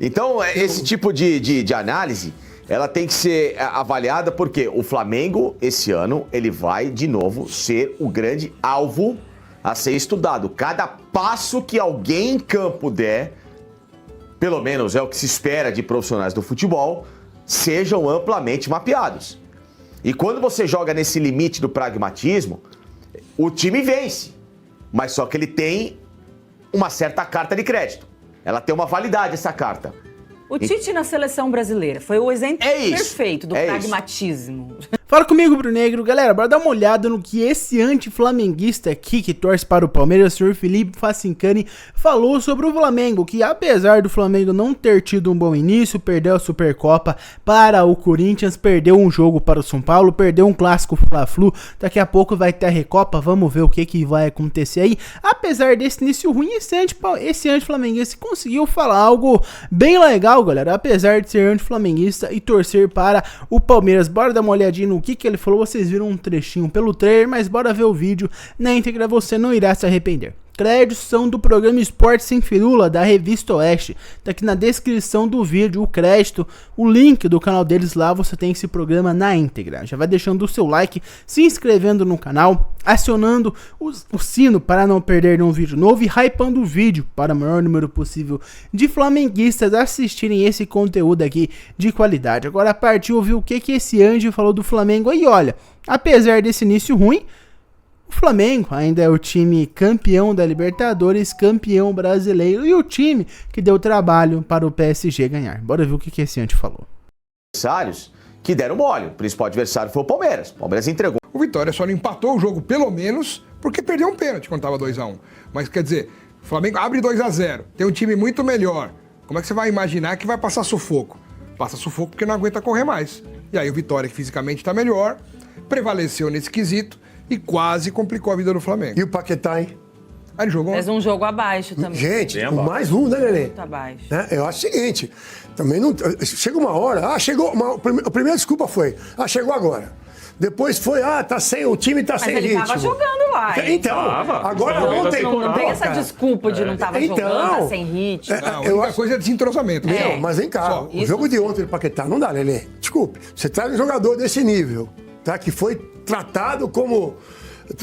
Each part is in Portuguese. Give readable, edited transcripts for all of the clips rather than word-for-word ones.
Então, esse tipo de análise, ela tem que ser avaliada porque o Flamengo, esse ano, ele vai, de novo, ser o grande alvo a ser estudado. Cada passo que alguém em campo der, pelo menos é o que se espera de profissionais do futebol, sejam amplamente mapeados. E quando você joga nesse limite do pragmatismo, o time vence, mas só que ele tem uma certa carta de crédito. Ela tem uma validade, essa carta. O Tite na seleção brasileira foi o exemplo perfeito do pragmatismo. Fala comigo, Brunegro. Galera, bora dar uma olhada no que esse anti-flamenguista aqui, que torce para o Palmeiras, o senhor Felipe Facincani, falou sobre o Flamengo, que apesar do Flamengo não ter tido um bom início, perdeu a Supercopa para o Corinthians, perdeu um jogo para o São Paulo, perdeu um clássico Fla-Flu, daqui a pouco vai ter a Recopa, vamos ver o que vai acontecer aí. Apesar desse início ruim, esse anti-flamenguista conseguiu falar algo bem legal, galera, apesar de ser anti-flamenguista e torcer para o Palmeiras. Bora dar uma olhadinha no que ele falou, vocês viram um trechinho pelo trailer, mas bora ver o vídeo na íntegra, você não irá se arrepender. Créditos são do programa Esporte Sem Firula, da Revista Oeste. Tá aqui na descrição do vídeo o crédito, o link do canal deles lá, você tem esse programa na íntegra. Já vai deixando o seu like, se inscrevendo no canal, acionando o sino para não perder nenhum vídeo novo e hypando o vídeo para o maior número possível de flamenguistas assistirem esse conteúdo aqui de qualidade. Agora partiu ouvir o que esse anjo falou do Flamengo aí, olha, apesar desse início ruim, o Flamengo ainda é o time campeão da Libertadores, campeão brasileiro e o time que deu trabalho para o PSG ganhar. Bora ver o que esse antes falou. Adversários que deram mole. O principal adversário foi o Palmeiras. O Palmeiras entregou. O Vitória só não empatou o jogo, pelo menos, porque perdeu um pênalti quando estava 2-1. Mas quer dizer, o Flamengo abre 2-0, tem um time muito melhor. Como é que você vai imaginar que vai passar sufoco? Passa sufoco porque não aguenta correr mais. E aí o Vitória, que fisicamente está melhor, prevaleceu nesse quesito e quase complicou a vida do Flamengo. E o Paquetá, hein? Aí ele jogou? Fez um jogo abaixo também. Gente, mais um, né, Lelê? Muito abaixo. Né? Eu acho o seguinte, também não... Chega uma hora, chegou... A primeira desculpa foi, chegou agora. Depois foi, tá sem, o time tá sem ritmo. Mas ele tava jogando lá, hein? Então, agora ontem... Não tem essa desculpa de não tava jogando, tá sem ritmo. A única coisa é desentrosamento. Mas vem cá, o jogo de ontem do Paquetá não dá, Lelê. Desculpe, você traz um jogador desse nível, tá? Que foi tratado como...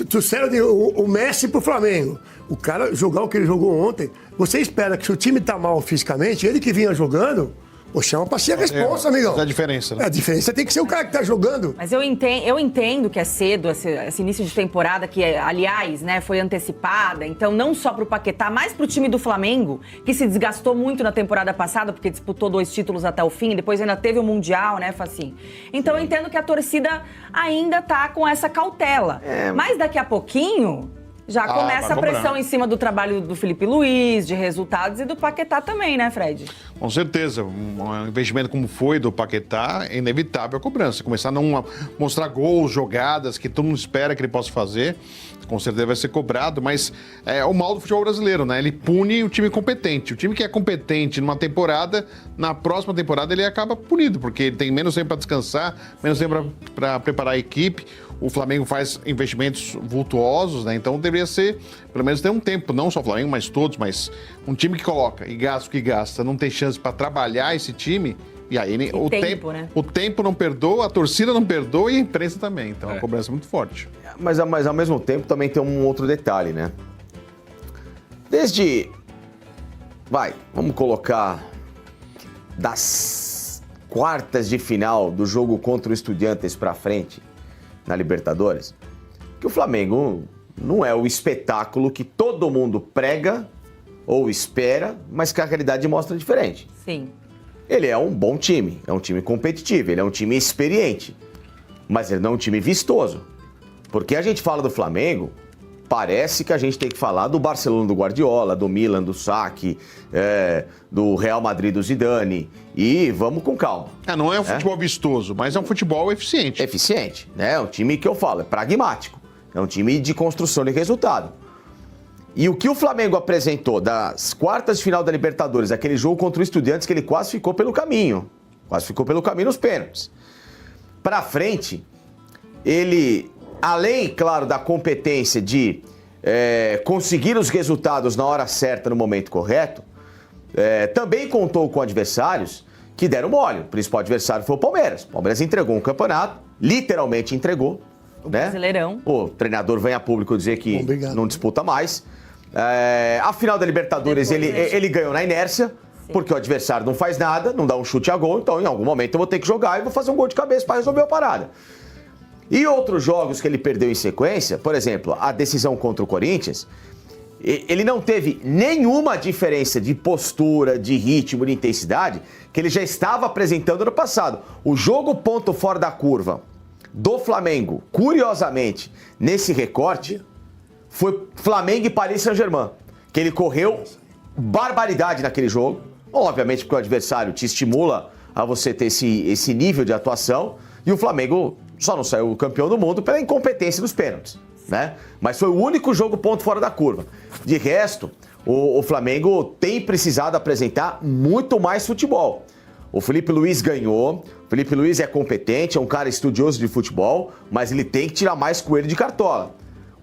Trouxeram o Messi pro Flamengo. O cara jogar o que ele jogou ontem, você espera que se o time tá mal fisicamente, ele que vinha jogando, chama pra ser a responsa, amigão. É a diferença, né? A diferença tem que ser o cara que tá jogando. Mas eu entendo que é cedo esse início de temporada, que, aliás, né, foi antecipada. Então, não só pro Paquetá, mas pro time do Flamengo, que se desgastou muito na temporada passada, porque disputou 2 títulos até o fim, depois ainda teve o Mundial, né, Facinho? Então, eu entendo que a torcida ainda tá com essa cautela. Mas daqui a pouquinho... Já começa a pressão em cima do trabalho do Felipe Luiz, de resultados, e do Paquetá também, né, Fred? Com certeza. Um investimento como foi do Paquetá, é inevitável a cobrança. Começar a não mostrar gols, jogadas que todo mundo espera que ele possa fazer, com certeza vai ser cobrado, mas é o mal do futebol brasileiro, né? Ele pune o time competente. O time que é competente numa temporada, na próxima temporada ele acaba punido, porque ele tem menos tempo para descansar, menos tempo para preparar a equipe. O Flamengo faz investimentos vultuosos, né? Então deveria ser, pelo menos ter um tempo, não só o Flamengo, mas todos, mas um time que coloca e gasta o que gasta, não tem chance para trabalhar esse time, e aí o tempo não perdoa, a torcida não perdoa e a imprensa também. Então a cobrança é muito forte. Mas ao mesmo tempo também tem um outro detalhe, né? Vamos colocar das quartas de final do jogo contra o Estudiantes pra frente, na Libertadores, que o Flamengo não é o espetáculo que todo mundo prega ou espera, mas que a realidade mostra diferente. Sim. Ele é um bom time, é um time competitivo, ele é um time experiente, mas ele não é um time vistoso. Porque a gente fala do Flamengo, parece que a gente tem que falar do Barcelona do Guardiola, do Milan do Sacchi, do Real Madrid do Zidane, e vamos com calma. Não é um futebol vistoso, mas é um futebol eficiente. Eficiente, né? É um time que eu falo, é pragmático, é um time de construção de resultado. E o que o Flamengo apresentou das quartas de final da Libertadores, aquele jogo contra o Estudiantes que ele quase ficou pelo caminho nos pênaltis. Pra frente, ele, além, claro, da competência de conseguir os resultados na hora certa, no momento correto, também contou com adversários que deram mole. O principal adversário foi o Palmeiras. O Palmeiras entregou um campeonato, literalmente entregou. O né? Brasileirão. O treinador vem a público dizer que não disputa mais. A final da Libertadores ele ganhou na inércia, porque o adversário não faz nada, não dá um chute a gol, então em algum momento eu vou ter que jogar e vou fazer um gol de cabeça para resolver a parada. E outros jogos que ele perdeu em sequência, por exemplo, a decisão contra o Corinthians, ele não teve nenhuma diferença de postura, de ritmo, de intensidade que ele já estava apresentando no passado. O jogo ponto fora da curva do Flamengo, curiosamente, nesse recorte, foi Flamengo e Paris Saint-Germain, que ele correu barbaridade naquele jogo, obviamente porque o adversário te estimula a você ter esse nível de atuação, e o Flamengo só não saiu campeão do mundo pela incompetência dos pênaltis, né? Mas foi o único jogo ponto fora da curva. De resto, o Flamengo tem precisado apresentar muito mais futebol. O Felipe Luiz ganhou, o Felipe Luiz é competente, é um cara estudioso de futebol, mas ele tem que tirar mais coelho de cartola.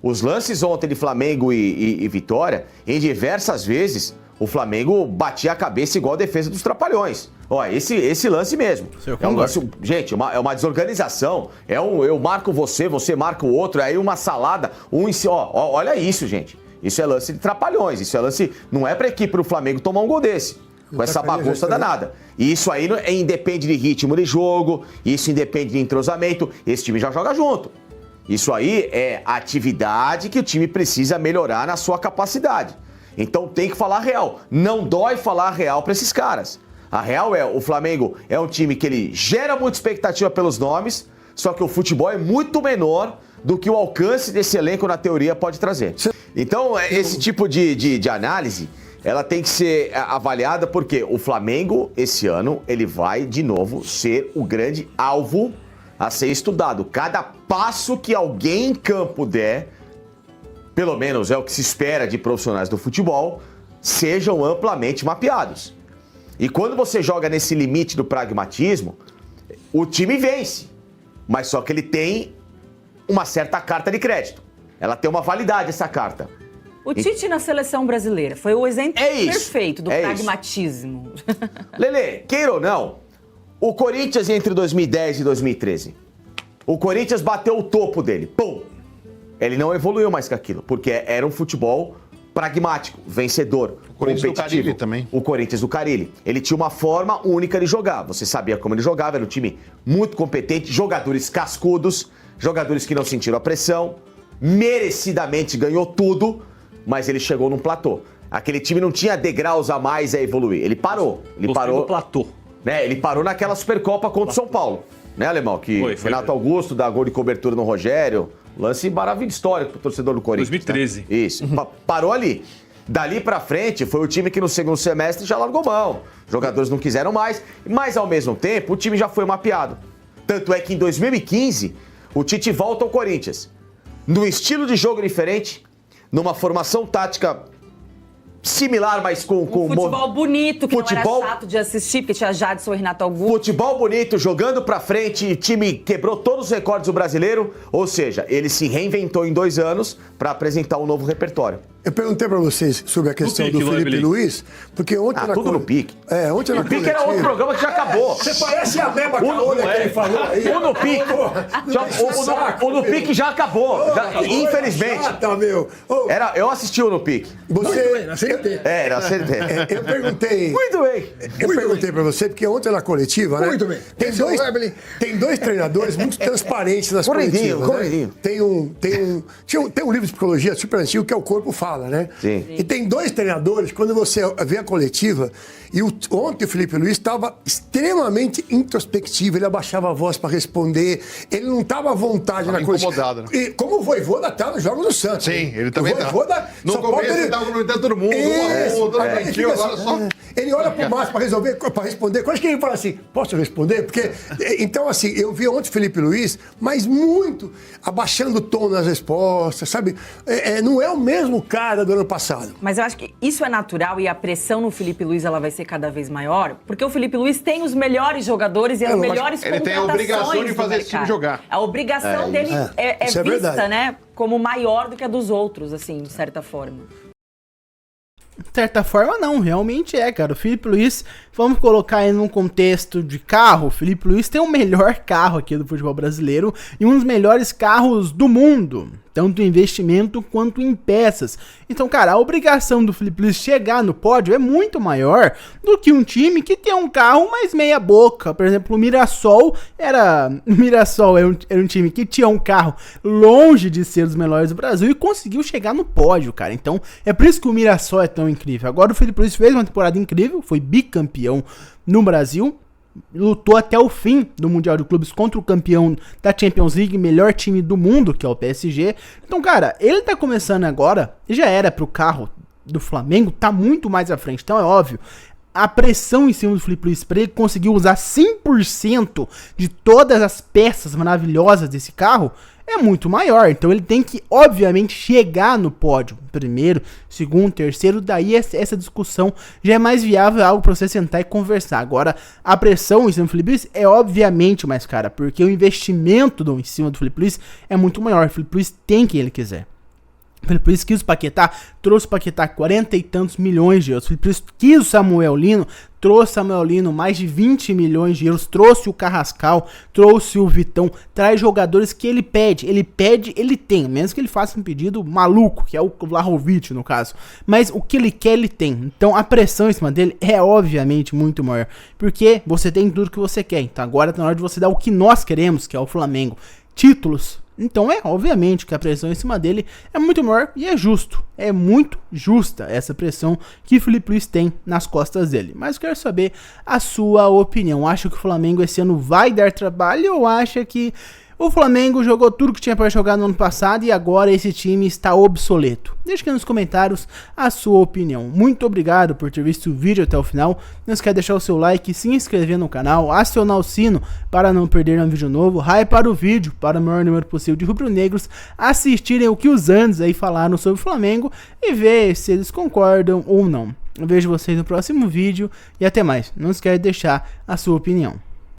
Os lances ontem de Flamengo e Vitória, em diversas vezes, o Flamengo batia a cabeça igual a defesa dos Trapalhões. Ó, esse lance mesmo. É um lance, gente, é uma desorganização. Eu marco você, você marca o outro, aí uma salada, um em cima. Olha isso, gente. Isso é lance de Trapalhões. Isso é lance. Não é pra equipe do Flamengo tomar um gol desse. Com essa bagunça danada. E isso aí independe de ritmo de jogo, isso independe de entrosamento. Esse time já joga junto. Isso aí é atividade que o time precisa melhorar na sua capacidade. Então tem que falar real. Não dói falar real para esses caras. A real o Flamengo é um time que ele gera muita expectativa pelos nomes, só que o futebol é muito menor do que o alcance desse elenco na teoria pode trazer. Então esse tipo de análise, ela tem que ser avaliada porque o Flamengo, esse ano, ele vai de novo ser o grande alvo a ser estudado. Cada passo que alguém em campo der, pelo menos é o que se espera de profissionais do futebol, sejam amplamente mapeados. E quando você joga nesse limite do pragmatismo, o time vence. Mas só que ele tem uma certa carta de crédito. Ela tem uma validade, essa carta. O Tite na seleção brasileira foi o exemplo perfeito do pragmatismo. Lelê, queira ou não, o Corinthians entre 2010 e 2013, o Corinthians bateu o topo dele. Pum! Ele não evoluiu mais que aquilo, porque era um futebol pragmático, vencedor, o Corinthians competitivo. Do Carille também. O Corinthians do Carille. Ele tinha uma forma única de jogar. Você sabia como ele jogava, era um time muito competente, jogadores cascudos, jogadores que não sentiram a pressão, merecidamente ganhou tudo, mas ele chegou num platô. Aquele time não tinha degraus a mais a evoluir. Ele parou. Ele parou no platô. Né, ele parou naquela Supercopa contra o São Paulo. Né, Alemão? Que Renato Augusto dá gol de cobertura no Rogério. Lance maravilhoso histórico pro torcedor do Corinthians. 2013. Né? Isso. Parou ali. Dali pra frente, foi o time que no segundo semestre já largou mão. Os jogadores não quiseram mais, mas ao mesmo tempo o time já foi mapeado. Tanto é que em 2015, o Tite volta ao Corinthians. Num estilo de jogo diferente, numa formação tática similar, mas com futebol bonito, que não era chato de assistir, porque tinha Jadson e Renato Augusto. Futebol bonito, jogando pra frente, time quebrou todos os recordes do brasileiro, ou seja, ele se reinventou em 2 anos pra apresentar um novo repertório. Eu perguntei pra vocês sobre a questão do Felipe Luiz, porque ontem tudo no pique. Ontem o pique era outro programa que já acabou. Você parece a Beba Caolha que ele falou aí. O no pique. O no pique já acabou. Infelizmente. Eu assisti o no pique. Você... Na CNT. Eu perguntei... Muito bem. Eu perguntei pra você, porque ontem na coletiva, né? Muito bem. Tem dois treinadores muito transparentes nas coletivas. Corridinho. Tem um livro de psicologia super antigo que é O Corpo Fala, né? Sim. E tem 2 treinadores, quando você vê a coletiva, e ontem o Felipe Luiz estava extremamente introspectivo, ele abaixava a voz para responder, ele não estava à vontade na coletiva. Incomodado, né? E como o Voivoda tá nos Jogos do Santos. Sim, ele também tá. No começo ele estava cumprimentando todo mundo, agora só... Ele olha pro Márcio para responder. Quase que ele fala assim, posso responder? Porque, então, assim, eu vi ontem o Felipe Luiz, mas muito abaixando o tom nas respostas, sabe? Não é o mesmo cara do ano passado. Mas eu acho que isso é natural e a pressão no Felipe Luiz ela vai ser cada vez maior, porque o Felipe Luiz tem os melhores jogadores e as melhores ele tem a obrigação de fazer esse time jogar. A obrigação dele é vista, verdade, né, como maior do que a dos outros, assim, de certa forma. De certa forma, não, realmente é, cara. O Felipe Luiz, vamos colocar ele num contexto de carro. O Felipe Luiz tem o melhor carro aqui do futebol brasileiro e um dos melhores carros do mundo, tanto em investimento quanto em peças. Então, cara, a obrigação do Felipe Luiz chegar no pódio é muito maior do que um time que tem um carro mais meia boca. Por exemplo, o Mirassol era um time que tinha um carro longe de ser os melhores do Brasil e conseguiu chegar no pódio, cara. Então, é por isso que o Mirassol é tão incrível. Agora o Felipe Luiz fez uma temporada incrível, foi bicampeão no Brasil, lutou até o fim do Mundial de Clubes contra o campeão da Champions League, melhor time do mundo, que é o PSG. Então, cara, ele tá começando agora, já era pro carro do Flamengo, tá muito mais à frente. Então, é óbvio, a pressão em cima do Felipe Luiz pra ele conseguir usar 100% de todas as peças maravilhosas desse carro é muito maior. Então ele tem que, obviamente, chegar no pódio. Primeiro, segundo, terceiro, daí essa discussão já é mais viável, é algo pra você sentar e conversar. Agora, a pressão em cima do Felipe Luiz é obviamente mais cara, porque o investimento em cima do Felipe Luiz é muito maior. O Felipe Luiz tem quem ele quiser. O Felipe Luiz quis o Paquetá, trouxe o Paquetá 40 e tantos milhões de euros. O Felipe Luiz quis o Samuel Lino, trouxe o Samuel Lino mais de 20 milhões de euros. Trouxe o Carrascal, trouxe o Vitão. Traz jogadores que ele pede, ele tem. Menos que ele faça um pedido maluco, que é o Vlahovic no caso. Mas o que ele quer, ele tem. Então a pressão em cima dele é obviamente muito maior. Porque você tem tudo que você quer. Então agora tá na hora de você dar o que nós queremos, que é o Flamengo. Títulos. Então obviamente que a pressão em cima dele é muito maior e é justo. É muito justa essa pressão que o Felipe Luiz tem nas costas dele. Mas eu quero saber a sua opinião. Acha que o Flamengo esse ano vai dar trabalho ou acha que o Flamengo jogou tudo que tinha para jogar no ano passado e agora esse time está obsoleto? Deixa aqui nos comentários a sua opinião. Muito obrigado por ter visto o vídeo até o final. Não esquece de deixar o seu like, se inscrever no canal, acionar o sino para não perder um vídeo novo, hypar o vídeo para o maior número possível de rubro-negros assistirem o que os Andes aí falaram sobre o Flamengo e ver se eles concordam ou não. Eu vejo vocês no próximo vídeo e até mais. Não esquece de deixar a sua opinião.